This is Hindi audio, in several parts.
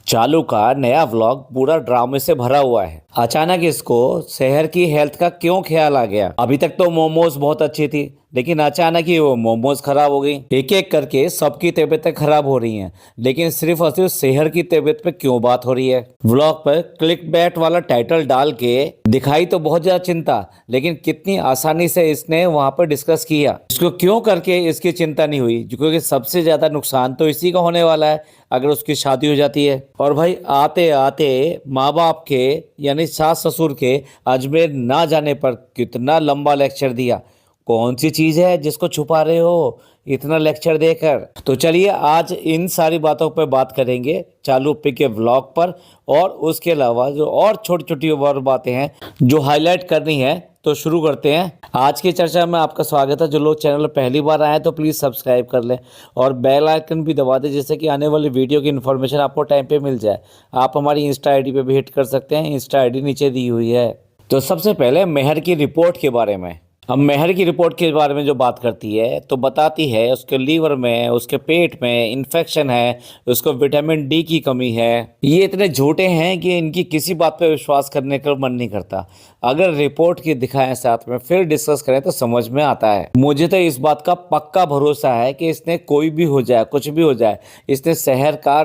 चालू का नया व्लॉग पूरा ड्रामे से भरा हुआ है। अचानक इसको शहर की हेल्थ का क्यों ख्याल आ गया? अभी तक तो मोमोज बहुत अच्छी थी, लेकिन अचानक ही वो मोमोज खराब हो गई। एक एक करके सबकी तबीयतें खराब हो रही हैं, लेकिन सिर्फ और सिर्फ शहर की तबीयत पे क्यों बात हो रही है? व्लॉग पर क्लिक बैट वाला टाइटल डाल के दिखाई तो बहुत ज्यादा चिंता, लेकिन कितनी आसानी से इसने वहां पर डिस्कस किया। इसको क्यों करके इसकी चिंता नहीं हुई? क्योंकि सबसे ज्यादा नुकसान तो इसी का होने वाला है अगर उसकी शादी हो जाती है। और भाई आते आते माँ बाप के यानी सास ससुर के अजमेर ना जाने पर कितना लंबा लेक्चर दिया। कौन सी चीज है जिसको छुपा रहे हो इतना लेक्चर देकर? तो चलिए आज इन सारी बातों पर बात करेंगे चालू पे के व्लॉग पर, और उसके अलावा जो और छोटी छोटी और बातें हैं जो हाईलाइट करनी है। तो शुरू करते हैं आज की चर्चा में। आपका स्वागत है। जो लोग चैनल पर पहली बार आए हैं तो प्लीज़ सब्सक्राइब कर लें और बेल आइकन भी दबा दें, जिससे कि आने वाली वीडियो की इन्फॉर्मेशन आपको टाइम पे मिल जाए। आप हमारी इंस्टा आईडी पे भी हिट कर सकते हैं, इंस्टा आईडी नीचे दी हुई है। तो सबसे पहले मेहर की रिपोर्ट के बारे में। अब मेहर की रिपोर्ट के बारे में जो बात करती है तो बताती है उसके लीवर में, उसके पेट में इन्फेक्शन है, उसको विटामिन डी की कमी है। ये इतने झूठे हैं कि इनकी किसी बात पे विश्वास करने का मन नहीं करता। अगर रिपोर्ट की दिखाएं साथ में फिर डिस्कस करें तो समझ में आता है। मुझे तो इस बात का पक्का भरोसा है कि इसने कोई भी हो जाए, कुछ भी हो जाए, इसने शहर का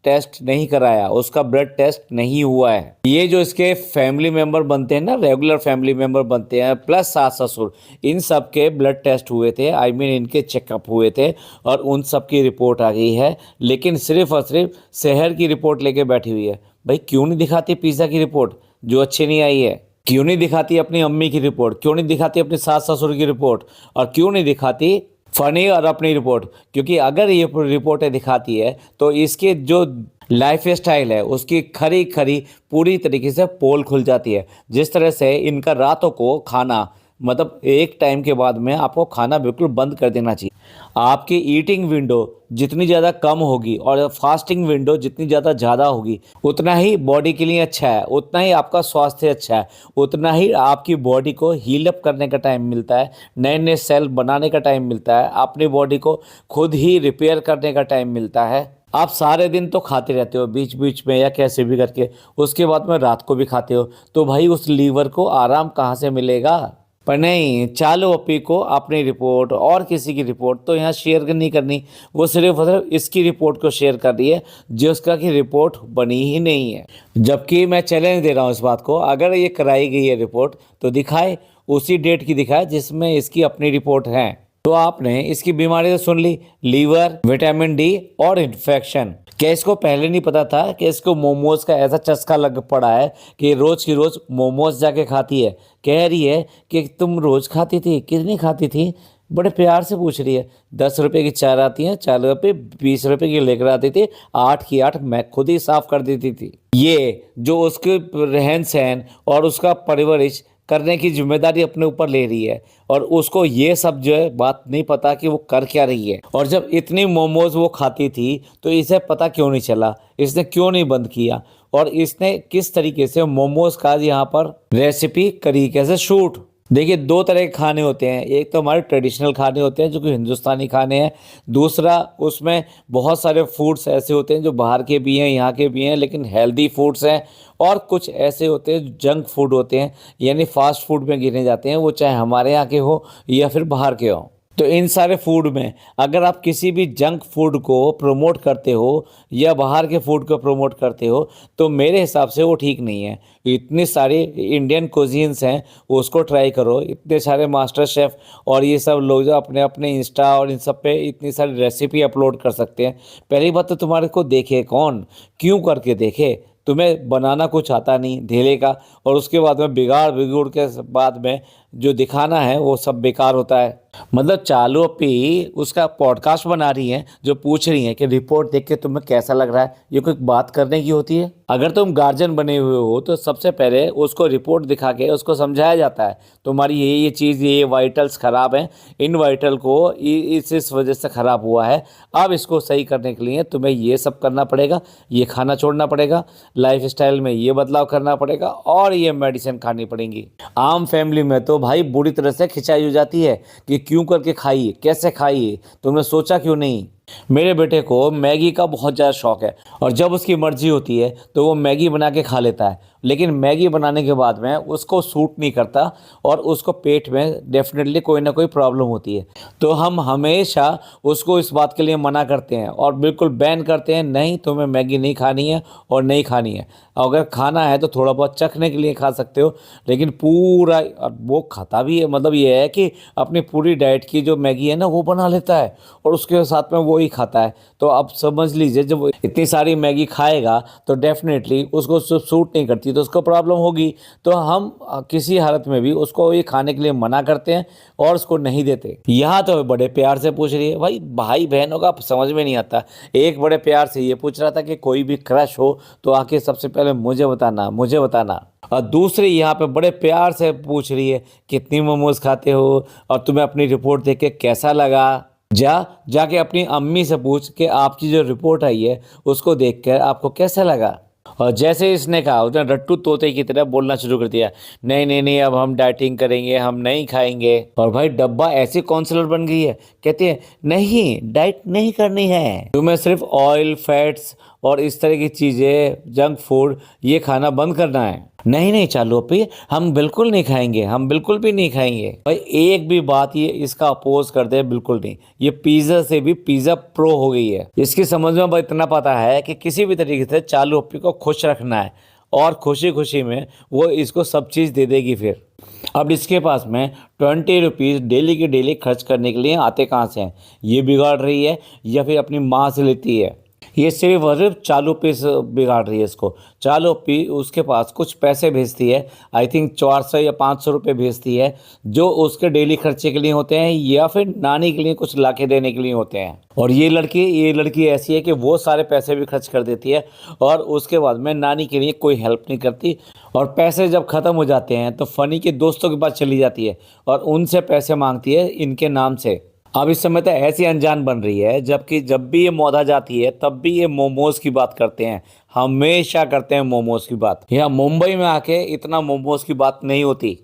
टेस्ट नहीं कराया, उसका ब्लड टेस्ट नहीं हुआ है। ये जो इसके फैमिली मेंबर बनते हैं ना, रेगुलर फैमिली मेंबर बनते हैं प्लस सास ससुर, इन सब के ब्लड टेस्ट हुए थे, आई मीन इनके चेकअप हुए थे और उन सब की रिपोर्ट आ गई है। लेकिन सिर्फ और सिर्फ शहर की रिपोर्ट लेके बैठी हुई है। भाई क्यों नहीं दिखाती पिज्ज़ा की रिपोर्ट जो अच्छी नहीं आई है? क्यों नहीं दिखाती अपनी अम्मी की रिपोर्ट? क्यों नहीं दिखाती अपनी सास ससुर की रिपोर्ट? और क्यों नहीं दिखाती फनी और अपनी रिपोर्ट? क्योंकि अगर ये रिपोर्टें दिखाती है तो इसके जो लाइफ स्टाइल है उसकी खरी खरी पूरी तरीके से पोल खुल जाती है। जिस तरह से इनका रातों को खाना, मतलब एक टाइम के बाद में आपको खाना बिल्कुल बंद कर देना चाहिए। आपकी ईटिंग विंडो जितनी ज़्यादा कम होगी और फास्टिंग विंडो जितनी ज़्यादा होगी, उतना ही बॉडी के लिए अच्छा है, उतना ही आपका स्वास्थ्य अच्छा है, उतना ही आपकी बॉडी को हील अप करने का टाइम मिलता है, नए नए सेल बनाने का टाइम मिलता है, अपनी बॉडी को खुद ही रिपेयर करने का टाइम मिलता है। आप सारे दिन तो खाते रहते हो बीच बीच में या कैसे भी करके, उसके बाद में रात को भी खाते हो, तो भाई उस लीवर को आराम कहाँ से मिलेगा? पर नहीं, चालू अपी को अपनी रिपोर्ट और किसी की रिपोर्ट तो यहाँ शेयर नहीं करनी। वो सिर्फ और सिर्फ इसकी रिपोर्ट को शेयर कर रही है जिसका की रिपोर्ट बनी ही नहीं है। जबकि मैं चैलेंज दे रहा हूँ इस बात को, अगर ये कराई गई है रिपोर्ट तो दिखाए, उसी डेट की दिखाए जिसमें इसकी अपनी रिपोर्ट है। तो आपने इसकी बीमारी तो सुन ली, लीवर, विटामिन डी और इन्फेक्शन। क्या इसको पहले नहीं पता था कि इसको मोमोज का ऐसा चस्का लग पड़ा है कि रोज की रोज मोमोज जाके खाती है? कह रही है कि तुम रोज खाती थी, कितनी खाती थी? बड़े प्यार से पूछ रही है। 10 रुपए की चार आती है, 4 रुपए 20 रुपए की लेकर आती थी, 8 की 8 मैं खुद ही साफ कर देती थी। ये जो उसके रहन सहन और उसका परवरिश करने की जिम्मेदारी अपने ऊपर ले रही है, और उसको ये सब जो है बात नहीं पता कि वो कर क्या रही है। और जब इतनी मोमोज वो खाती थी तो इसे पता क्यों नहीं चला? इसने क्यों नहीं बंद किया? और इसने किस तरीके से मोमोज का यहाँ पर रेसिपी करी, कैसे शूट? देखिए, दो तरह के खाने होते हैं। एक तो हमारे ट्रेडिशनल खाने होते हैं जो कि हिंदुस्तानी खाने हैं। दूसरा, उसमें बहुत सारे फूड्स ऐसे होते हैं जो बाहर के भी हैं, यहाँ के भी हैं, लेकिन हेल्दी फूड्स हैं। और कुछ ऐसे होते हैं जो जंक फूड होते हैं, यानी फास्ट फूड में गिने जाते हैं, वो चाहे हमारे यहाँ के हो या फिर बाहर के हो। तो इन सारे फूड में अगर आप किसी भी जंक फूड को प्रमोट करते हो या बाहर के फूड को प्रमोट करते हो तो मेरे हिसाब से वो ठीक नहीं है। इतनी सारी इंडियन कुजीन्स हैं, उसको ट्राई करो। इतने सारे मास्टर शेफ़ और ये सब लोग जो अपने अपने इंस्टा और इन सब पे इतनी सारी रेसिपी अपलोड कर सकते हैं। पहली बात तो तुम्हारे को देखे कौन, क्यों करके देखे? तुम्हें बनाना कुछ आता नहीं ढेले का, और उसके बाद में बिगड़ के बाद में जो दिखाना है वो सब बेकार होता है। मतलब चालू अपी उसका पॉडकास्ट बना रही हैं जो पूछ रही हैं कि रिपोर्ट देख के तुम्हें कैसा लग रहा है। ये कोई बात करने की होती है? अगर तुम गार्जियन बने हुए हो तो सबसे पहले उसको रिपोर्ट दिखा के उसको समझाया जाता है तुम्हारी ये चीज़, ये वाइटल्स ख़राब हैं, इन वाइटल को इस वजह से ख़राब हुआ है, अब इसको सही करने के लिए तुम्हें ये सब करना पड़ेगा, ये खाना छोड़ना पड़ेगा, लाइफ स्टाइल में ये बदलाव करना पड़ेगा और ये मेडिसिन खानी पड़ेंगी। आम फैमिली में तो भाई बुरी तरह से खिंचाई हो जाती है कि क्यों करके खाइए, कैसे खाइए, तुमने सोचा क्यों नहीं? मेरे बेटे को मैगी का बहुत ज़्यादा शौक है और जब उसकी मर्जी होती है तो वो मैगी बना के खा लेता है, लेकिन मैगी बनाने के बाद में उसको सूट नहीं करता और उसको पेट में डेफिनेटली कोई ना कोई प्रॉब्लम होती है। तो हम हमेशा उसको इस बात के लिए मना करते हैं और बिल्कुल बैन करते हैं, नहीं तुम्हें मैगी नहीं खानी है और नहीं खानी है। अगर खाना है तो थोड़ा बहुत चखने के लिए खा सकते हो, लेकिन पूरा और वो खाता भी है, मतलब ये है कि अपनी पूरी डाइट की जो मैगी है ना वो बना लेता है और उसके साथ में वो ही खाता है। तो अब समझ लीजिए जब वो इतनी सारी मैगी खाएगा तो डेफिनेटली उसको सूट नहीं करती तो उसको प्रॉब्लम होगी। तो हम किसी हालत में भी उसको ये खाने के लिए मना करते हैं और उसको नहीं देते। यहाँ तो बड़े प्यार से पूछ रही है, भाई भाई बहनों का समझ में नहीं आता। एक बड़े प्यार से ये पूछ रहा था कि कोई भी क्रश हो तो आके सबसे पहले मुझे बताना, मुझे बताना। और दूसरी यहाँ पे बड़े प्यार से पूछ रही है कितनी मोमोज खाते हो और तुम्हें अपनी रिपोर्ट देख के कैसा लगा। जाके अपनी अम्मी से पूछ के आपकी जो रिपोर्ट आई है उसको देखकर आपको कैसा लगा। और जैसे ही इसने कहा उसने रट्टू तोते की तरह बोलना शुरू कर दिया, नहीं नहीं नहीं अब हम डाइटिंग करेंगे, हम नहीं खाएंगे। और भाई डब्बा ऐसी काउंसलर बन गई है, कहती है नहीं डाइट नहीं करनी है, तुम्हें सिर्फ ऑयल फैट्स और इस तरह की चीज़ें जंक फूड ये खाना बंद करना है। नहीं नहीं चालू अपी हम बिल्कुल नहीं खाएंगे, हम बिल्कुल भी नहीं खाएंगे। भाई एक भी बात ये इसका अपोज कर दे बिल्कुल नहीं। ये पिज्ज़ा से भी पिज़्ज़ा प्रो हो गई है। इसकी समझ में बस इतना पता है कि किसी भी तरीके से चालू अपी को खुश रखना है और खुशी खुशी में वो इसको सब चीज़ दे देगी। फिर अब इसके पास में 20 रुपीज़ डेली के डेली खर्च करने के लिए आते कहाँ से हैं? ये बिगाड़ रही है या फिर अपनी माँ से लेती है? ये सिर्फ और सिर्फ चालू पे बिगाड़ रही है इसको। चालू पी उसके पास कुछ पैसे भेजती है, आई थिंक 400 या 500 रुपये भेजती है, जो उसके डेली खर्चे के लिए होते हैं या फिर नानी के लिए कुछ लाके देने के लिए होते हैं। और ये लड़की ऐसी है कि वो सारे पैसे भी खर्च कर देती है और उसके बाद में नानी के लिए कोई हेल्प नहीं करती। और पैसे जब ख़त्म हो जाते हैं तो फ़नी के दोस्तों के पास चली जाती है और उनसे पैसे मांगती है इनके नाम से। अब इस समय तो ऐसी अनजान बन रही है, जबकि जब भी ये मौधा जाती है तब भी ये मोमोज की बात करते हैं, हमेशा करते हैं मोमोज की बात। यहाँ मुंबई में आके इतना मोमोज की बात नहीं होती।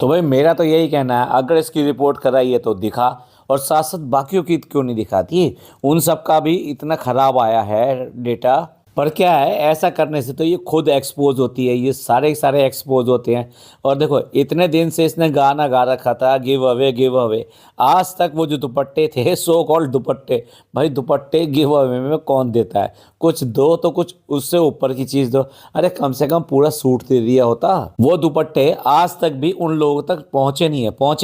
तो भाई मेरा तो यही कहना है, अगर इसकी रिपोर्ट कराई है तो दिखा, और साथ साथ बाकियों की क्यों नहीं दिखाती? उन सब का भी इतना ख़राब आया है डेटा। पर क्या है, ऐसा करने से तो ये खुद एक्सपोज होती है, ये सारे सारे एक्सपोज होते हैं। और देखो इतने दिन से इसने गाना गा रखा था गिव अवे गिव अवे। आज तक वो जो दुपट्टे थे सो कॉल्ड दुपट्टे, भाई दुपट्टे गिव अवे में कौन देता है? कुछ दो तो कुछ उससे ऊपर की चीज़ दो। अरे कम से कम पूरा सूट दे दिया होता। वो दुपट्टे आज तक भी उन लोगों तक पहुँचे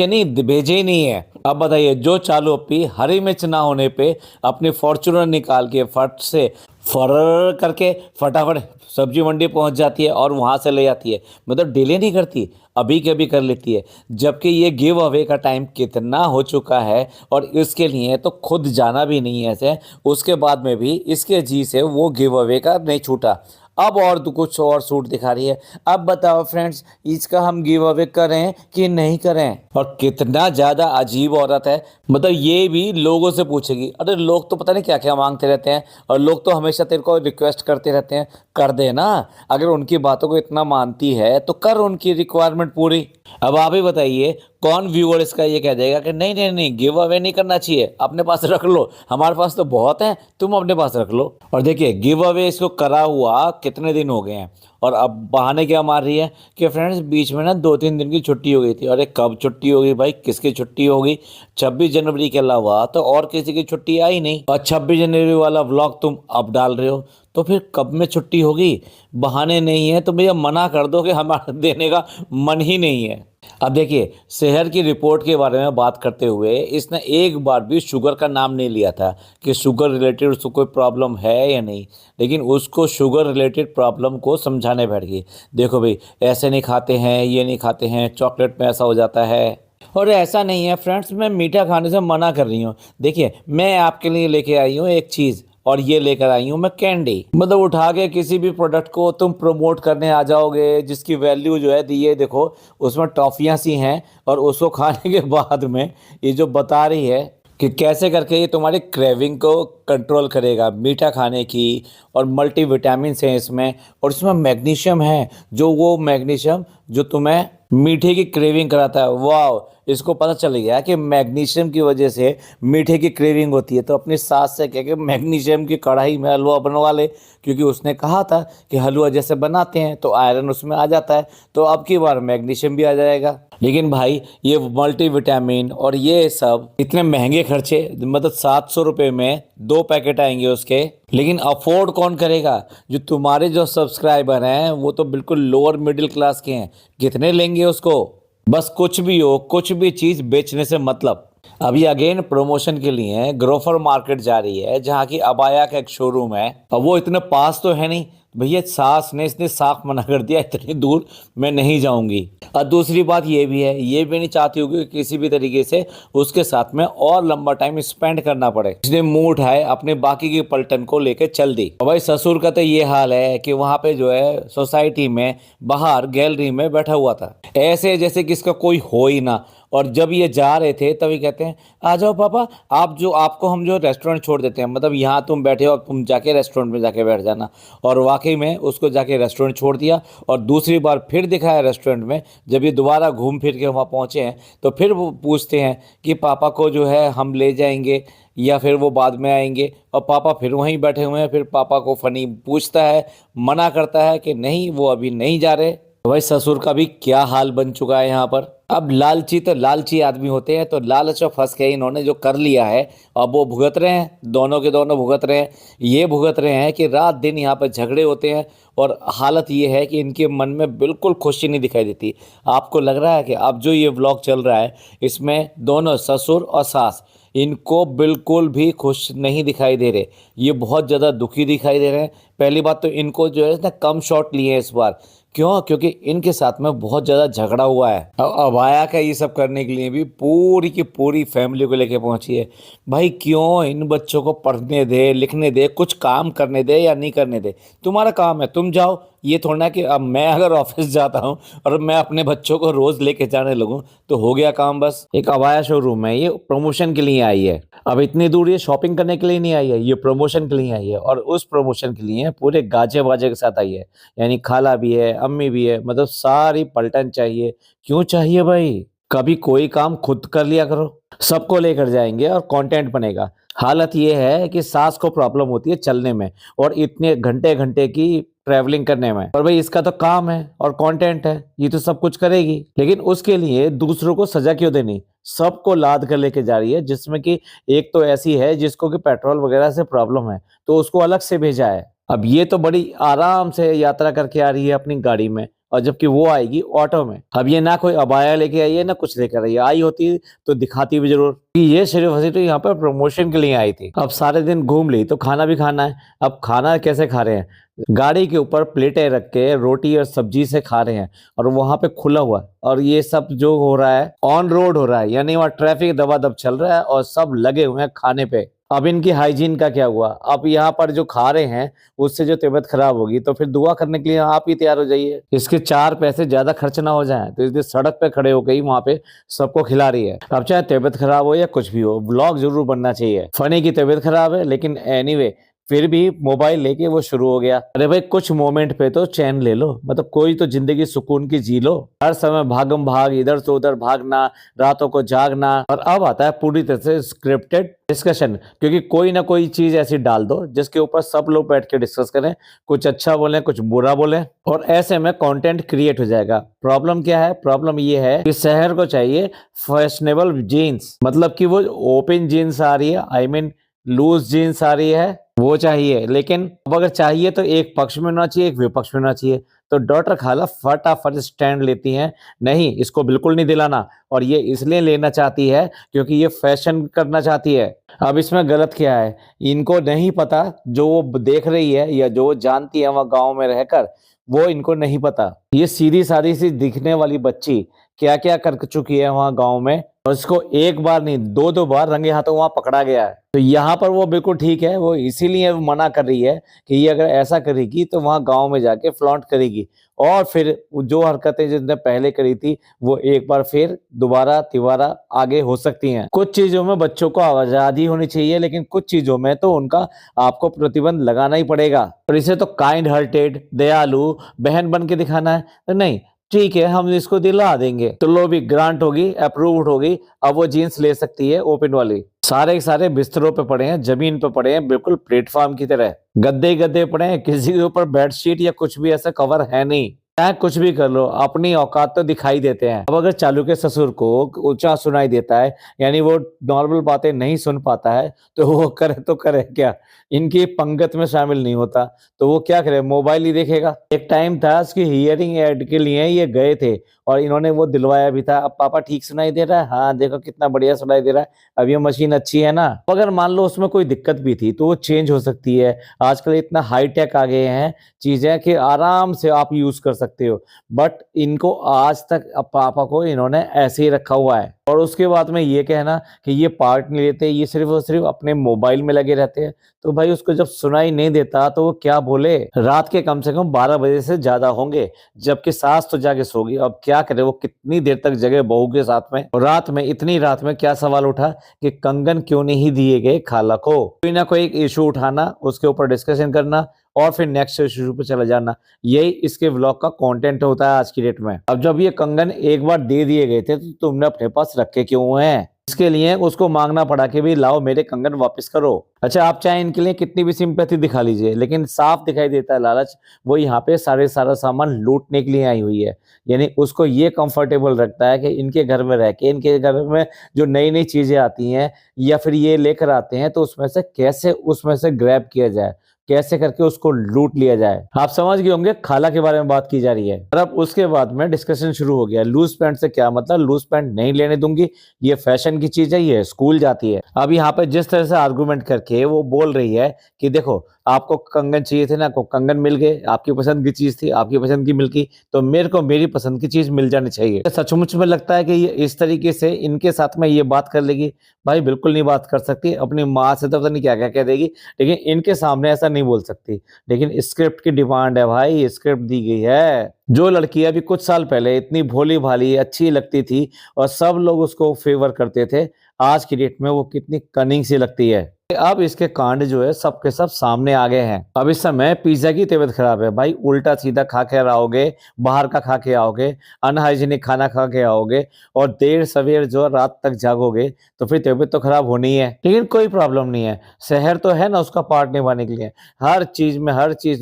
नहीं, भेजे ही नहीं है। अब बताइए, जो चालू अपी हरी मिर्च ना होने पे अपनी फॉर्चूनर निकाल के फट से फर करके फटाफट सब्जी मंडी पहुंच जाती है और वहां से ले आती है, मतलब डिले नहीं करती, अभी के अभी कर लेती है। जबकि ये गिव अवे का टाइम कितना हो चुका है और इसके लिए तो खुद जाना भी नहीं है ऐसे। उसके बाद में भी इसके जी से वो गिव अवे का नहीं छूटा, अब और तो कुछ और सूट दिखा रही है। अब बताओ फ्रेंड्स, इसका हम गिव अवे करें कि नहीं करें? और कितना ज़्यादा अजीब औरत है, मतलब ये भी लोगों से पूछेगी। अरे लोग तो पता नहीं क्या क्या मांगते रहते हैं और लोग तो हमेशा तेरे को रिक्वेस्ट करते रहते हैं, कर दे ना। अगर उनकी बातों को इतना मानती है तो कर उनकी रिक्वायरमेंट पूरी। अब आप ही बताइए, कौन व्यूअर इसका ये कह देगा कि नहीं नहीं नहीं गिव अवे नहीं करना चाहिए, अपने पास रख लो, हमारे पास तो बहुत है, तुम अपने पास रख लो। और देखिए गिव अवे इसको करा हुआ कितने दिन हो गए हैं और अब बहाने क्या मार रही है कि फ्रेंड्स बीच में ना 2-3 दिन की छुट्टी हो गई थी। अरे कब छुट्टी होगी भाई, किसकी छुट्टी होगी? 26 जनवरी के अलावा तो और किसी की छुट्टी आई नहीं। और 26 जनवरी वाला व्लॉग तुम अब डाल रहे हो तो फिर कब में छुट्टी होगी? बहाने नहीं है तो भैया मना कर दो कि हमारा देने का मन ही नहीं है। अब देखिए, शहर की रिपोर्ट के बारे में बात करते हुए इसने एक बार भी शुगर का नाम नहीं लिया था कि शुगर रिलेटेड उसको कोई प्रॉब्लम है या नहीं, लेकिन उसको शुगर रिलेटेड प्रॉब्लम को समझाने बैठ गई। देखो भाई, ऐसे नहीं खाते हैं, ये नहीं खाते हैं, चॉकलेट में ऐसा हो जाता है। और ऐसा नहीं है फ्रेंड्स, मैं मीठा खाने से मना कर रही हूँ। देखिए मैं आपके लिए लेके आई हूँ एक चीज़, और ये लेकर आई हूँ मैं कैंडी। मतलब उठा के किसी भी प्रोडक्ट को तुम प्रमोट करने आ जाओगे जिसकी वैल्यू जो है ये देखो उसमें टॉफ़ियाँ सी हैं, और उसको खाने के बाद में ये जो बता रही है कि कैसे करके ये तुम्हारी क्रेविंग को कंट्रोल करेगा मीठा खाने की। और मल्टीविटामिन्स हैं इसमें, और इसमें मैग्नीशियम है, जो वो मैग्नीशियम जो तुम्हें मीठे की क्रेविंग कराता है। वाह, इसको पता चल गया कि मैग्नीशियम की वजह से मीठे की क्रेविंग होती है, तो अपनी सास से कह के मैग्नीशियम की कढ़ाई में हलवा बनवा ले, क्योंकि उसने कहा था कि हलवा जैसे बनाते हैं तो आयरन उसमें आ जाता है, तो अब की बार मैग्नीशियम भी आ जाएगा। लेकिन भाई ये मल्टीविटामिन और ये सब इतने महंगे खर्चे, मतलब 700 रुपये में 2 पैकेट आएंगे उसके, लेकिन अफोर्ड कौन करेगा? जो तुम्हारे जो सब्सक्राइबर हैं वो तो बिल्कुल लोअर मिडिल क्लास के हैं, कितने लेंगे उसको? बस कुछ भी हो, कुछ भी चीज़ बेचने से मतलब। अभी अगेन प्रमोशन के लिए ग्रोफर मार्केट जा रही है, जहाँ की अबाया का एक शोरूम है। अब वो इतने पास तो है नहीं भैया, सास ने इसने साफ मना कर दिया, इतनी दूर मैं नहीं जाऊंगी। और दूसरी बात ये भी है, ये भी नहीं चाहती होगी कि किसी भी तरीके से उसके साथ में और लंबा टाइम स्पेंड करना पड़े, इसने मुंह उठाए अपने बाकी की पलटन को लेकर चल दी। और भाई ससुर का तो ये हाल है कि वहां पे जो है सोसाइटी में बाहर गैलरी में बैठा हुआ था, ऐसे जैसे कि इसका कोई हो ही ना। और जब ये जा रहे थे तभी कहते हैं, आ जाओ पापा, आपको हम जो रेस्टोरेंट छोड़ देते हैं, मतलब यहाँ तुम बैठे हो, तुम जाके रेस्टोरेंट में जाके बैठ जाना। और वाकई में उसको जाके रेस्टोरेंट छोड़ दिया, और दूसरी बार फिर दिखाया रेस्टोरेंट में। जब ये दोबारा घूम फिर के वहाँ पहुँचे हैं तो फिर वो पूछते हैं कि पापा को जो है हम ले जाएंगे या फिर वो बाद में आएंगे, और पापा फिर वहीं बैठे हुए हैं। फिर पापा को फनी पूछता है, मना करता है कि नहीं वो अभी नहीं जा रहे। भाई ससुर का भी क्या हाल बन चुका है यहाँ पर। अब लालची तो लालची आदमी होते हैं, तो लालच में फंस के इन्होंने जो कर लिया है, अब वो भुगत रहे हैं, दोनों के दोनों भुगत रहे हैं। ये भुगत रहे हैं कि रात दिन यहाँ पर झगड़े होते हैं, और हालत ये है कि इनके मन में बिल्कुल खुशी नहीं दिखाई देती। आपको लग रहा है कि अब जो ये व्लॉग चल रहा है इसमें दोनों ससुर और सास, इनको बिल्कुल भी खुश नहीं दिखाई दे रहे, ये बहुत ज़्यादा दुखी दिखाई दे रहे हैं। पहली बात तो इनको जो है ना कम शॉट लिए हैं इस बार, क्यों? क्योंकि इनके साथ में बहुत ज़्यादा झगड़ा हुआ है। अब अबाया का ये सब करने के लिए भी पूरी की पूरी फैमिली को लेके पहुंची है। भाई क्यों? इन बच्चों को पढ़ने दे, लिखने दे, कुछ काम करने दे या नहीं करने दे, तुम्हारा काम है, तुम जाओ। ये थोड़ा ना कि अब मैं अगर ऑफिस जाता हूँ और मैं अपने बच्चों को रोज लेके जाने लगूं तो हो गया काम बस। एक अबाया शोरूम है, ये प्रमोशन के लिए आई है। अब इतनी दूर ये शॉपिंग करने के लिए नहीं आई है, ये प्रमोशन के लिए आई है, और उस प्रमोशन के लिए पूरे गाजे बाजे के साथ आई है। यानी खाला भी है, अम्मी भी है, मतलब सारी पलटन चाहिए। क्यों चाहिए भाई? कभी कोई काम खुद कर लिया करो। सबको लेकर जाएंगे और कंटेंट बनेगा। हालत ये है कि सास को प्रॉब्लम होती है चलने में और इतने घंटे घंटे की ट्रैवलिंग करने में, और भाई इसका तो काम है और कंटेंट है, ये तो सब कुछ करेगी, लेकिन उसके लिए दूसरों को सजा क्यों देनी? सबको लाद कर लेके जा रही है, जिसमें कि एक तो ऐसी है जिसको कि पेट्रोल वगैरह से प्रॉब्लम है, तो उसको अलग से भेजा है। अब ये तो बड़ी आराम से यात्रा करके आ रही है अपनी गाड़ी में, और जबकि वो आएगी ऑटो में। अब ये ना कोई अबाया लेके आई है ना कुछ लेकर आई है, आई होती तो दिखाती भी जरूर कि ये सिर्फ हंसी तो यहाँ पर प्रमोशन के लिए आई थी। अब सारे दिन घूम ली तो खाना भी खाना है। अब खाना कैसे खा रहे हैं? गाड़ी के ऊपर प्लेटें रख के रोटी और सब्जी से खा रहे हैं, और वहां पे खुला हुआ है, और ये सब जो हो रहा है ऑन रोड हो रहा है, यानी वहाँ ट्रैफिक दबादब चल रहा है और सब लगे हुए हैं खाने पे। अब इनकी हाइजीन का क्या हुआ? अब यहाँ पर जो खा रहे हैं उससे जो तबीयत खराब होगी, तो फिर दुआ करने के लिए आप ही तैयार हो जाइए। इसके 4 पैसे ज्यादा खर्च ना हो जाए, तो इसलिए सड़क पे खड़े हो गई वहां पे सबको खिला रही है। अब चाहे तबीयत खराब हो या कुछ भी हो, व्लॉग जरूर बनना चाहिए। फनी की तबीयत खराब है, लेकिन एनीवे फिर भी मोबाइल लेके वो शुरू हो गया। अरे भाई कुछ मोमेंट पे तो चैन ले लो, मतलब कोई तो जिंदगी सुकून की जी लो। हर समय भागम भाग, इधर से उधर भागना, रातों को जागना। और अब आता है पूरी तरह से स्क्रिप्टेड डिस्कशन, क्योंकि कोई ना कोई चीज ऐसी डाल दो जिसके ऊपर सब लोग बैठ के डिस्कस करें, कुछ अच्छा बोले कुछ बुरा बोले, और ऐसे में कंटेंट क्रिएट हो जाएगा। प्रॉब्लम क्या है? प्रॉब्लम ये है कि शहर को चाहिए फैशनेबल जीन्स, मतलब कि वो ओपन जीन्स आ रही है, आई मीन लूज जीन्स आ रही है, वो चाहिए। लेकिन अब अगर चाहिए तो एक पक्ष में होना चाहिए, एक विपक्ष में होना चाहिए। तो डॉक्टर खाला फटाफट स्टैंड लेती हैं, नहीं इसको बिल्कुल नहीं दिलाना, और ये इसलिए लेना चाहती है क्योंकि ये फैशन करना चाहती है। अब इसमें गलत क्या है? इनको नहीं पता, जो वो देख रही है या जो वो जानती है वहाँ गाँव में रहकर, वो इनको नहीं पता। ये सीधी सादी सी दिखने वाली बच्ची क्या क्या कर चुकी है वहाँ गाँव में, और इसको एक बार नहीं, दो दो बार रंगे हाथों वहां पकड़ा गया है। तो यहाँ पर वो बिल्कुल ठीक है, वो इसीलिए मना कर रही है कि ये अगर ऐसा करेगी तो वहां गांव में जाके फ्लॉन्ट करेगी, और फिर जो हरकतें जिसने पहले करी थी वो एक बार फिर दोबारा तिबारा आगे हो सकती हैं। कुछ चीजों में बच्चों को आजादी होनी चाहिए, लेकिन कुछ चीजों में तो उनका आपको प्रतिबंध लगाना ही पड़ेगा। और इसे तो काइंड हार्टेड, दयालु बहन बन के दिखाना है, तो नहीं, ठीक है हम इसको दिला देंगे। तो लो भी ग्रांट होगी, अप्रूव्ड होगी, अब वो जीन्स ले सकती है ओपन वाली। सारे के सारे बिस्तरों पे पड़े हैं, जमीन पे पड़े हैं, बिल्कुल प्लेटफॉर्म की तरह गद्दे ही गद्दे पड़े हैं, किसी के ऊपर बेडशीट या कुछ भी ऐसा कवर है नहीं। चाहे कुछ भी कर लो, अपनी औकात तो दिखाई देते हैं। अब अगर चालू के ससुर को ऊंचा सुनाई देता है, यानी वो नॉर्मल बातें नहीं सुन पाता है, तो वो करे तो करे क्या, इनकी पंगत में शामिल नहीं होता तो वो क्या करे, मोबाइल ही देखेगा। एक टाइम था उसकी हियरिंग एड के लिए ये गए थे और इन्होंने वो दिलवाया भी था। अब पापा ठीक सुनाई दे रहा है, हाँ देखो कितना बढ़िया सुनाई दे रहा है, अब ये मशीन अच्छी है ना। अगर मान लो उसमें कोई दिक्कत भी थी तो वो चेंज हो सकती है। आजकल इतना हाई टेक आ गए हैं चीजें कि आराम से आप यूज कर सकते हो, बट इनको आज तक पापा को इन्होंने ऐसे ही रखा हुआ है। और उसके बाद में ये कहना कि ये पार्ट नहीं लेते, ये सिर्फ और सिर्फ अपने मोबाइल में लगे रहते हैं, तो भाई उसको जब सुनाई नहीं देता तो वो क्या बोले। रात के कम से कम 12 बजे से ज्यादा होंगे, जबकि सास तो जाके सोगी। अब क्या करे, वो कितनी देर तक जगे बहू के साथ में। और रात में, इतनी रात में क्या सवाल उठा कि कंगन क्यों नहीं दिए गए खाला को। कोई ना कोई एक इशू उठाना, उसके ऊपर डिस्कशन करना और फिर नेक्स्ट इशू पे चला जाना, यही इसके व्लॉग का कंटेंट होता है आज की डेट में। अब जब ये कंगन एक बार दे दिए गए थे तो तुमने अपने पास रखे क्यों हैं? इसके लिए उसको मांगना पड़ा कि भाई लाओ मेरे कंगन वापस करो। अच्छा, आप चाहे इनके लिए कितनी भी सिंपैथी दिखा लीजिए, लेकिन साफ दिखाई देता है लालच। वो यहाँ पे सारा सामान लूटने के लिए आई हुई है। यानी उसको ये कंफर्टेबल रखता है कि इनके घर में रह के, इनके घर में जो नई नई चीजें आती हैं या फिर ये लेकर आते हैं, तो उसमें से कैसे उसमें से ग्रैब किया जाए, कैसे करके उसको लूट लिया जाए। आप समझ गए होंगे खाला के बारे में बात की जा रही है। और अब उसके बाद में डिस्कशन शुरू हो गया, लूज पैंट से क्या मतलब, लूज पैंट नहीं लेने दूंगी, ये फैशन की चीज है, ये स्कूल जाती है। अब यहाँ पे जिस तरह से आर्गुमेंट करके वो बोल रही है कि देखो आपको कंगन चाहिए थे ना, को कंगन मिल गए, आपकी पसंद की चीज थी, आपकी पसंद की मिल गई, तो मेरे को मेरी पसंद की चीज मिल जानी चाहिए। सचमुच में लगता है कि ये इस तरीके से इनके साथ में ये बात कर लेगी? भाई बिल्कुल नहीं बात कर सकती। अपनी माँ से तो पता नहीं क्या क्या कह देगी, लेकिन इनके सामने ऐसा नहीं बोल सकती। लेकिन स्क्रिप्ट की डिमांड है भाई, स्क्रिप्ट दी गई है। जो लड़की अभी कुछ साल पहले इतनी भोली भाली अच्छी लगती थी और सब लोग उसको फेवर करते थे, आज की डेट में वो कितनी कनिंग सी लगती है। अब इसके कांड जो है सबके सब सामने आ गए हैं। अब इस समय पिज्जा की तबीयत खराब है भाई, उल्टा सीधा खा के आओगे, बाहर का खा के आओगे, अनहाइजीनिक खाना खा के आओगे और देर सवेर जो रात तक जागोगे, तो फिर तबीयत तो खराब होनी है। लेकिन कोई प्रॉब्लम नहीं है, शहर तो है ना उसका पार्ट निभाने के लिए। हर चीज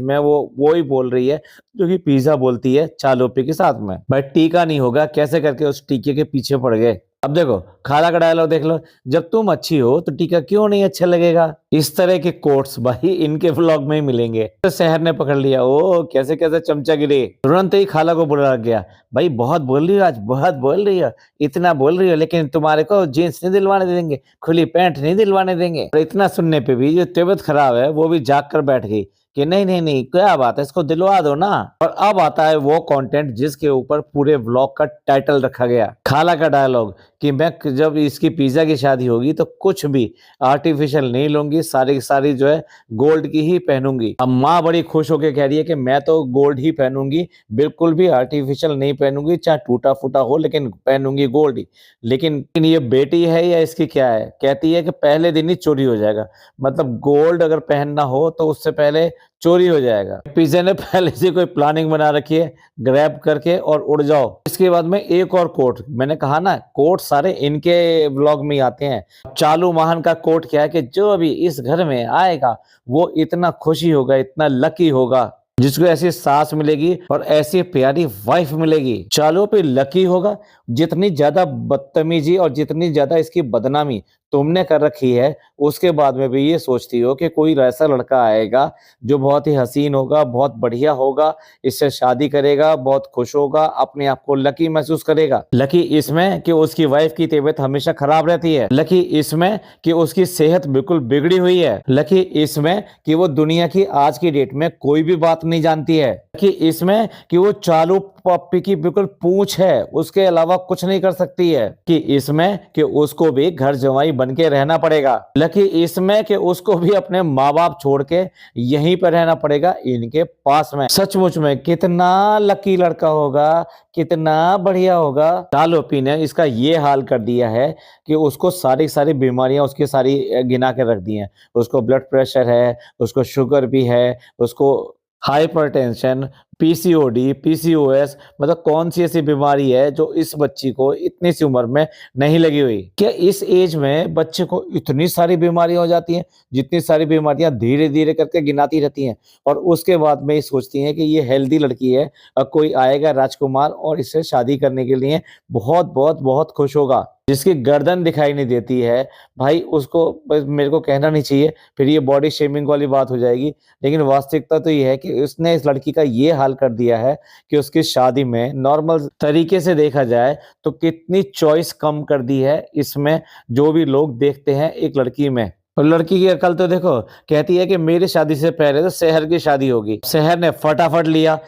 में वो ही बोल रही है जो कि पिज्जा बोलती है चालोपी के साथ में। भाई टीका नहीं होगा, कैसे करके उस टीके के पीछे पड़ गए। अब देखो खाला का डायलॉग देख लो, जब तुम अच्छी हो तो टीका क्यों नहीं अच्छा लगेगा। इस तरह के कोट्स भाई इनके व्लॉग में ही मिलेंगे। तो शहर ने पकड़ लिया, ओ कैसे कैसे चमचा गिरे, तुरंत ही खाला को बुला गया, भाई बहुत बोल रही हो आज, बहुत बोल रही हो, इतना बोल रही हो, लेकिन तुम्हारे को जीन्स नहीं दिलवाने देंगे, खुली पैंट नहीं दिलवाने देंगे। और इतना सुनने पे भी जो तबीयत खराब है वो भी जाग कर बैठ गई कि नहीं नहीं नहीं क्या बात है, इसको दिलवा दो ना। और अब आता है वो कंटेंट जिसके ऊपर पूरे व्लॉग का टाइटल रखा गया, खाला का डायलॉग कि मैं जब इसकी पिज्जा की शादी होगी तो कुछ भी आर्टिफिशियल नहीं लूंगी, सारी की सारी जो है गोल्ड की ही पहनूंगी। अब माँ बड़ी खुश होकर कह रही है कि मैं तो गोल्ड ही पहनूंगी, बिल्कुल भी आर्टिफिशियल नहीं पहनूंगी, चाहे टूटा फूटा हो लेकिन पहनूंगी गोल्ड ही। लेकिन ये बेटी है या इसकी क्या है, कहती है कि पहले दिन ही चोरी हो जाएगा। मतलब गोल्ड अगर पहनना हो तो उससे पहले चोरी हो जाएगा। पिज्जा ने पहले से कोई प्लानिंग बना रखी है, ग्रैब करके और उड़ जाओ। इसके बाद में एक और कोट, मैंने कहा ना कोट सारे इनके व्लॉग में आते हैं। चालू महान का कोट क्या है कि जो भी इस घर में आएगा वो इतना खुशी होगा, इतना लकी होगा, जिसको ऐसी सास मिलेगी और ऐसी प्यारी वाइफ मिलेगी। चालू पे लकी होगा, जितनी ज्यादा बदतमीजी और जितनी ज्यादा इसकी बदनामी तुमने कर रखी है, उसके बाद में भी ये सोचती हो कि कोई ऐसा लड़का आएगा जो बहुत ही हसीन होगा, बहुत बढ़िया होगा, इससे शादी करेगा, बहुत खुश होगा, अपने आप को लकी महसूस करेगा। लकी इसमें कि उसकी वाइफ की तबीयत हमेशा खराब रहती है, लकी इसमें कि उसकी सेहत बिल्कुल बिगड़ी हुई है, लकी इसमें कि वो दुनिया की आज की डेट में कोई भी बात नहीं जानती है, कि इसमें कि वो चालू पप्पी की बिल्कुल पूंछ है, उसके अलावा कुछ नहीं कर सकती है कि इसमें कि उसको भी घर जमाई बन के रहना पड़ेगा, बल्कि इसमें कि उसको भी अपने माँ बाप छोड़ के यहीं पर रहना पड़ेगा इनके पास में। सचमुच में कितना लकी लड़का होगा, कितना बढ़िया होगा। लालूपी ने इसका ये हाल कर दिया है कि उसको सारी सारी बीमारियां उसकी सारी गिना के रख दी हैं। उसको ब्लड प्रेशर है, उसको शुगर भी है, उसको हाइपरटेंशन, पीसीओडी, पीसीओएस, मतलब कौन सी ऐसी बीमारी है जो इस बच्ची को इतनी सी उम्र में नहीं लगी हुई। क्या इस एज में बच्चे को इतनी सारी बीमारियां हो जाती हैं, जितनी सारी बीमारियां धीरे धीरे करके गिनाती रहती हैं, और उसके बाद में ये सोचती हैं कि ये हेल्दी लड़की है, कोई आएगा राजकुमार और इससे शादी करने के लिए बहुत बहुत बहुत खुश होगा। जिसकी गर्दन दिखाई नहीं देती है भाई, उसको बस मेरे को कहना नहीं चाहिए, फिर ये बॉडी शेमिंग वाली बात हो जाएगी। लेकिन वास्तविकता तो ये है कि उसने इस लड़की का ये हाल कर दिया है कि उसकी शादी में नॉर्मल तरीके से देखा जाए तो कितनी चॉइस कम कर दी है इसमें, जो भी लोग देखते हैं एक लड़की में। और लड़की की अकल तो देखो, कहती है कि मेरी शादी से पहले तो शहर की शादी होगी। शहर ने फटाफट लिया,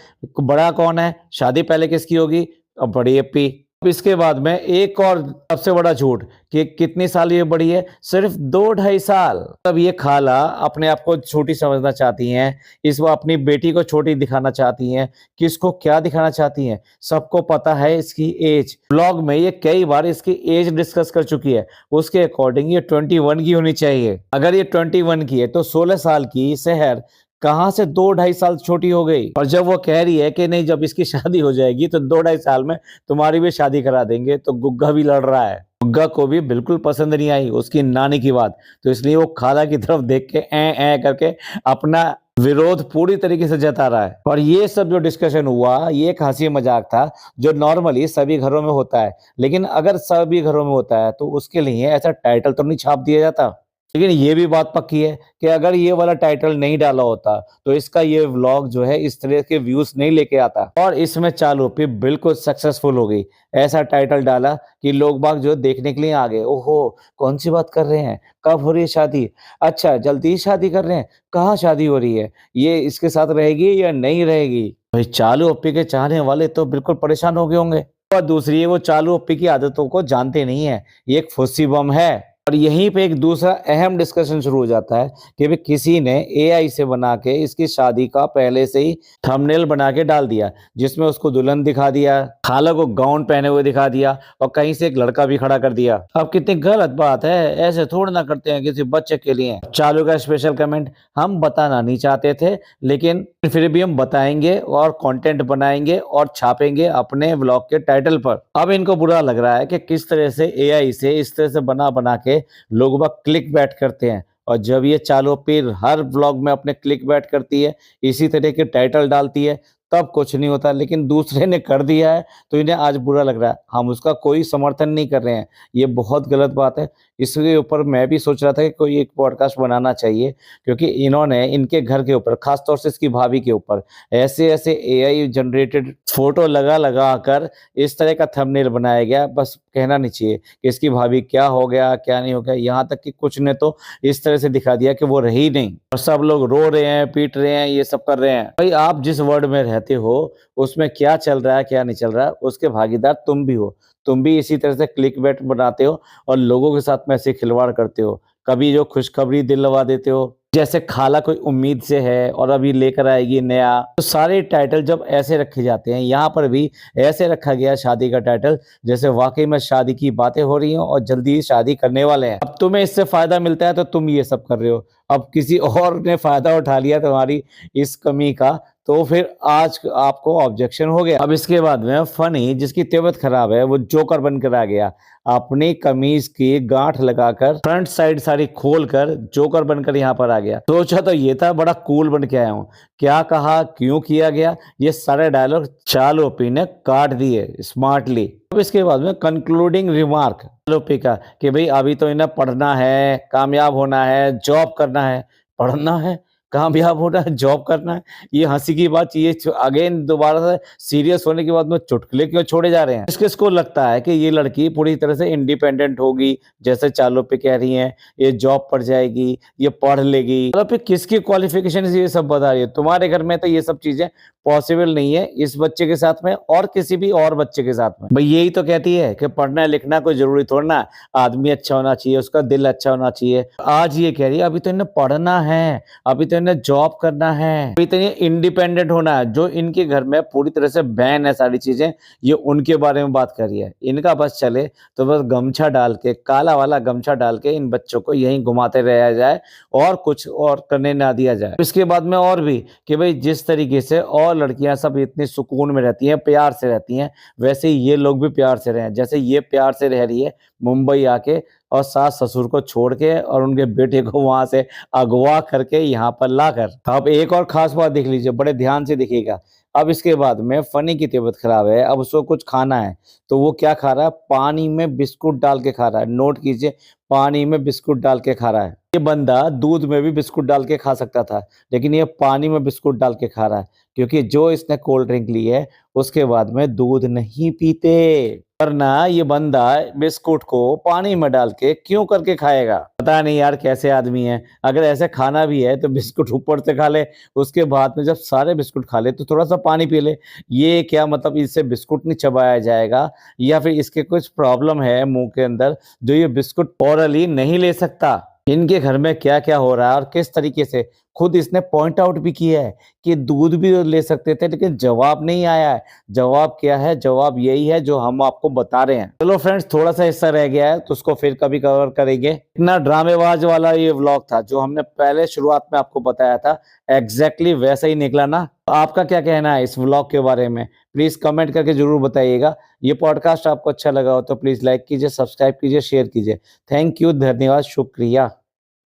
बड़ा कौन है, शादी पहले किसकी होगी, अब बड़ी अप्पी। अब इसके बाद में एक और सबसे बड़ा झूठ कि कितनी साल ये बड़ी है, सिर्फ 2-2.5 साल। तब ये खाला अपने आप को छोटी समझना चाहती हैं, इस वो अपनी बेटी को छोटी दिखाना चाहती हैं, किसको क्या दिखाना चाहती हैं, सबको पता है इसकी एज। ब्लॉग में ये कई बार इसकी एज डिस्कस कर चुकी है, उसके अकॉर्डिंग ये 21 की होनी चाहिए। अगर ये 21 की है तो 16 साल की शहर कहां से 2-2.5 साल छोटी हो गई। और जब वो कह रही है कि नहीं, जब इसकी शादी हो जाएगी तो 2-2.5 साल में तुम्हारी भी शादी करा देंगे, तो गुग्गा भी लड़ रहा है। गुग्गा को भी बिल्कुल पसंद नहीं आई उसकी नानी की बात, तो इसलिए वो खाला की तरफ देख के ए करके अपना विरोध पूरी तरीके से जता रहा है। और ये सब जो डिस्कशन हुआ, ये एक हंसी मजाक था जो नॉर्मली सभी घरों में होता है, लेकिन अगर सभी घरों में होता है तो उसके लिए ऐसा टाइटल तो नहीं छाप दिया जाता। लेकिन ये भी बात पक्की है कि अगर ये वाला टाइटल नहीं डाला होता तो इसका ये व्लॉग जो है इस तरह के व्यूज नहीं लेके आता, और इसमें चालूपी बिल्कुल सक्सेसफुल हो गई। ऐसा टाइटल डाला कि लोग बाग जो देखने के लिए आ गए, ओहो कौन सी बात कर रहे हैं, कब हो रही है शादी, अच्छा जल्दी ही शादी कर रहे हैं, कहाँ शादी हो रही है, ये इसके साथ रहेगी या नहीं रहेगी। भाई चालूपी के चाहने वाले तो बिल्कुल परेशान हो गए होंगे। और दूसरी है, वो चालूपी की आदतों को जानते नहीं है, ये एक फुस्सी बम है। और यहीं पे एक दूसरा अहम डिस्कशन शुरू हो जाता है कि भाई किसी ने एआई से बना के इसकी शादी का पहले से ही थंबनेल बना के डाल दिया, जिसमें उसको दुल्हन दिखा दिया, खाला को गाउन पहने हुए दिखा दिया, और कहीं से एक लड़का भी खड़ा कर दिया। अब कितनी गलत बात है, ऐसे थोड़ा ना करते हैं किसी बच्चे के लिए। चालू का स्पेशल कमेंट, हम बताना नहीं चाहते थे लेकिन फिर भी हम बताएंगे और कंटेंट बनाएंगे और छापेंगे अपने व्लॉग के टाइटल पर। अब इनको बुरा लग रहा है कि किस तरह से एआई से इस तरह से बना के लोग बाग क्लिक बैट करते हैं, और जब ये चालूपी हर व्लॉग में अपने क्लिक बैट करती है, इसी तरह के टाइटल डालती है, तब कुछ नहीं होता। लेकिन दूसरे ने कर दिया है तो इन्हें आज बुरा लग रहा है। हम उसका कोई समर्थन नहीं कर रहे हैं, ये बहुत गलत बात है। इसके ऊपर मैं भी सोच रहा था कि कोई एक पॉडकास्ट बनाना चाहिए, क्योंकि इन्होंने इनके घर के ऊपर, खासतौर से इसकी भाभी के ऊपर, ऐसे ऐसे एआई जनरेटेड फोटो लगा कर इस तरह का थंबनेल बनाया गया, बस कहना नहीं चाहिए कि इसकी भाभी क्या हो गया क्या नहीं हो गया। यहाँ तक कि कुछ ने तो इस तरह से दिखा दिया कि वो रही नहीं, और सब लोग रो रहे हैं, पीट रहे हैं, ये सब कर रहे हैं। भाई आप जिस वर्ल्ड में रहते हो उसमें क्या चल रहा है क्या नहीं चल रहा है, उसके भागीदार तुम भी हो। तुम भी इसी तरह से क्लिक बैट बनाते हो और लोगों के साथ में ऐसे खिलवाड़ करते हो, कभी जो खुशखबरी दिलवा देते हो, जैसे खाला कोई उम्मीद से है और अभी लेकर आएगी नया। तो सारे टाइटल जब ऐसे रखे जाते हैं, यहाँ पर भी ऐसे रखा गया शादी का टाइटल, जैसे वाकई में शादी की बातें हो रही हो और जल्दी ही शादी करने वाले हैं। अब तुम्हें इससे फायदा मिलता है तो तुम ये सब कर रहे हो, अब किसी और ने फायदा उठा लिया तुम्हारी इस कमी का, तो फिर आज आपको ऑब्जेक्शन हो गया। अब इसके बाद में फनी, जिसकी तबीयत खराब है, वो जोकर बनकर आ गया, अपनी कमीज की गांठ लगाकर फ्रंट साइड सारी खोलकर जोकर बनकर यहाँ पर आ गया। सोचा तो ये था बड़ा कूल बन के आया हूँ, क्या कहा क्यों किया गया, ये सारे डायलॉग चालूपी ने काट दिए स्मार्टली। अब इसके बाद में कंक्लूडिंग रिमार्क चालूपी का कि भाई अभी तो इन्हें पढ़ना है, कामयाब होना है, जॉब करना है। पढ़ना है, कामयाब होना है, जॉब करना है। ये हँसी की बात, ये अगेन दोबारा से सीरियस होने के बाद में चुटकुले क्यों छोड़े जा रहे हैं? किसको लगता है कि ये लड़की पूरी तरह से इंडिपेंडेंट होगी, जैसे चालों पे कह रही हैं, ये जॉब पर जाएगी, ये पढ़ लेगी। मतलब फिर किसकी क्वालिफिकेशन से ये सब बता रही है? तुम्हारे घर में तो ये सब चीज़ें पॉसिबल नहीं है, इस बच्चे के साथ में और किसी भी और बच्चे के साथ में। भई यही तो कहती है कि पढ़ना-लिखना कोई ज़रूरी थोड़ी ना, आदमी अच्छा होना चाहिए, उसका दिल अच्छा होना चाहिए। आज ये कह रही है अभी तो इन्हें पढ़ना है, अभी तो इन्हें जॉब करना है, अभी तो इन्हें इंडिपेंडेंट होना है। जो इनके घर में पूरी तरह से बैन है सारी चीज़ें, ये उनके बारे में बात कर रही है। इनका बस चले तो बस गमछा डाल के, काला वाला गमछा डाल के इन बच्चों को यहीं घुमाते रहा जाए और कुछ और करने ना दिया जाए। इसके बाद में और भी कि भई जिस तरीके से और लड़कियाँ सब इतनी सुकून में रहती हैं, प्यार से रहती हैं, वैसे ही ये लोग भी प्यार से रहें। जैसे ये प्यार से रह रही है मुंबई आके और सास-ससुर को छोड़ के और उनके बेटे को वहाँ से अगवा करके यहाँ पर लाकर। अब एक और ख़ास बात देख लीजिए, बड़े ध्यान से देखिएगा। अब इसके बाद में फनी की तबीयत ख़राब है, अब उसको कुछ खाना है, तो वो क्या खा रहा है? पानी में बिस्कुट डाल के खा रहा है। नोट कीजिए, पानी में बिस्कुट डाल के खा रहा है। ये बंदा दूध में भी बिस्कुट डाल के खा सकता था, लेकिन ये पानी में बिस्कुट डाल के खा रहा है, क्योंकि जो इसने कोल्ड ड्रिंक ली है, उसके बाद में दूध नहीं पीते। वरना ये बंदा बिस्कुट को पानी में डाल के क्यों करके खाएगा? पता नहीं यार कैसे आदमी है। अगर ऐसे खाना भी है तो बिस्कुट ऊपर से खा ले, उसके बाद में जब सारे बिस्कुट खा ले तो थोड़ा-सा पानी पी ले। ये क्या मतलब, इससे बिस्कुट नहीं चबाया जाएगा या फिर इसके कुछ प्रॉब्लम है मुँह के अंदर जो ये बिस्कुट ओरली नहीं ले सकता? इनके घर में क्या-क्या हो रहा है और किस तरीके से खुद इसने पॉइंट आउट भी किया है कि दूध भी ले सकते थे, लेकिन जवाब नहीं आया है। जवाब क्या है? जवाब यही है जो हम आपको बता रहे हैं। चलो फ्रेंड्स, थोड़ा-सा हिस्सा रह गया है तो उसको फिर कभी कवर करेंगे। इतना ड्रामेबाज वाला ये व्लॉग था जो हमने पहले शुरुआत में आपको बताया था, एग्ज़ैक्टली वैसा ही निकला ना? आपका क्या कहना है इस व्लॉग के बारे में? प्लीज़ कमेंट करके ज़रूर बताइएगा। ये पॉडकास्ट आपको अच्छा लगा हो तो प्लीज़ लाइक कीजिए, सब्सक्राइब कीजिए, शेयर कीजिए। थैंक यू, धन्यवाद, शुक्रिया।